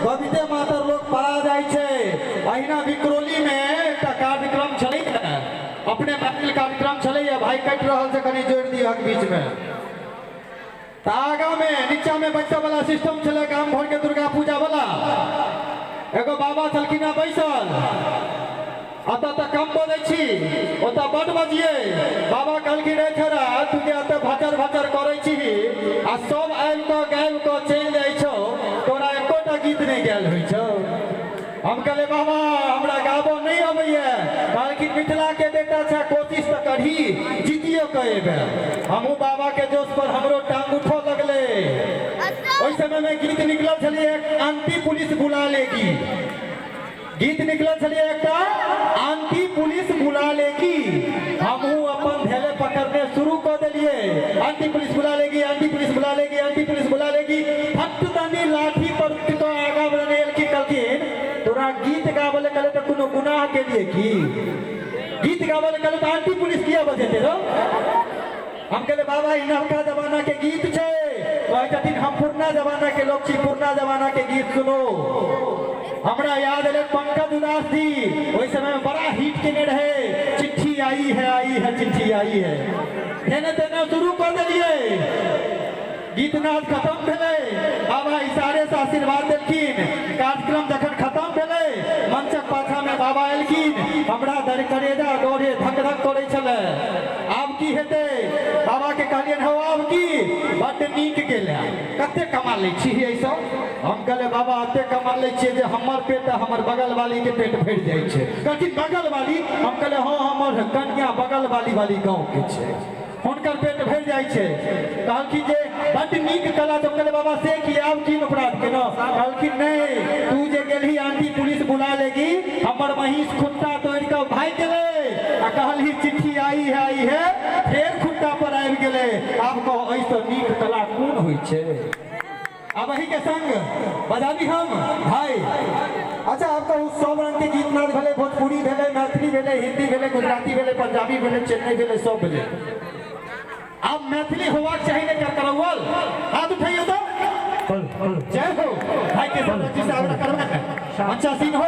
कविते मातर लोग पढ़ा जाए छे। अहिना विक्रोली में एक कार्यक्रम चले अपने मैथिल कार्यक्रम चले भाई कट रहा से कनी जोड़ दिया बीच में आगा में नीचा में बच्चा वाला सिस्टम चले गांव भर के दुर्गा पूजा वाला एगो बाबा चलखिन बैसल अत कम बोले छी ओत बड़ बजिए बाबा कहलखिन रे छोरा तुझे अत भचर भचर करे छी आ सब आबि के गाबि के चल जाइ छौ तोरा एकोटा गीत नहीं गायल होइ छौ। हम कहले बाबा हमरा गाबो नहीं अबैया कहलखिन मिथिला के बेटा छे कोशिश तो करही जीतियो कहेबे हमहू बाबा के जोश पर हमरो टांग उठो लगले। ओइ समय में गीत निकलल छलिए आंटी पुलिस बुला लेगी गीत निकलल छलिए एकटा आंटी पुलिस बुला लेगी हमहू अपन धेले पकड़ने शुरू कर देलिए आंटी पुलिस बुला लेगी आंटी पुलिस बुला लेगी आंटी पुलिस बुला लेगी फट दनी लाठी पर तो आगा बढ़ने की कहलखिन तोरा गीत गावले कहले तो कोनो गुनाह के लिए की गीत गावले कहले तो आंटी पुलिस किया बजेते रो। हम कहले बाबा इ नवका जमाना के गीत छे कहै छथिन हम पुरना जमाना के लोग छी पुरना जमाना के गीत सुनो। हमरा याद है पंकज उदास जी वही समय में बड़ा हिट केने रहे चिट्ठी आई है चिट्ठी आई है देने देना शुरू कर दिए गीत नाच खत्म भेले बाबा इशारे से आशीर्वाद देलखिन कार्यक्रम जखन खत्म भेले मंचक पाछा में बाबा एलखिन हमरा दर करेजा डोरे धक धक करे छले आब की हेते बाबा के कहलियन हो आब की बड नीक गेले कते कमा ले छी ऐसा। हम कहले बाबा अते कमा ले छी जे हमर पेट हमर बगल वाली के पेट भर जाय छे कहथिन बगल वाली हम कहले हां हमर कन्या बगल वाली गांव के छे हुनकर पेट भर जाय छे कहलखिन जे बड नीक कला तो कहले बाबा से की आब की अपराध केनो कहलखिन नहीं तू जे गेलही आंटी पुलिस बुला लेगी हमर महिष खुट्टा तोड़ के भाग गेले आ कहलही चिट्ठी आई है फेर खुट्टा पर आबि गेले आब कहो ऐसा नीक कला कोन होय छे। अब वही के संग बजाबी हम भाई अच्छा आपका उस सब रंग के गीत नाच भेले भोजपुरी भेले मैथिली भेले हिंदी भेले गुजराती भेले पंजाबी भेले चेन्नई भेले सब भेले अब मैथिली होवाक चाहिए क्या करवल हाथ उठाइए तो जय हो भाई के साथ करवा अच्छा सीन हो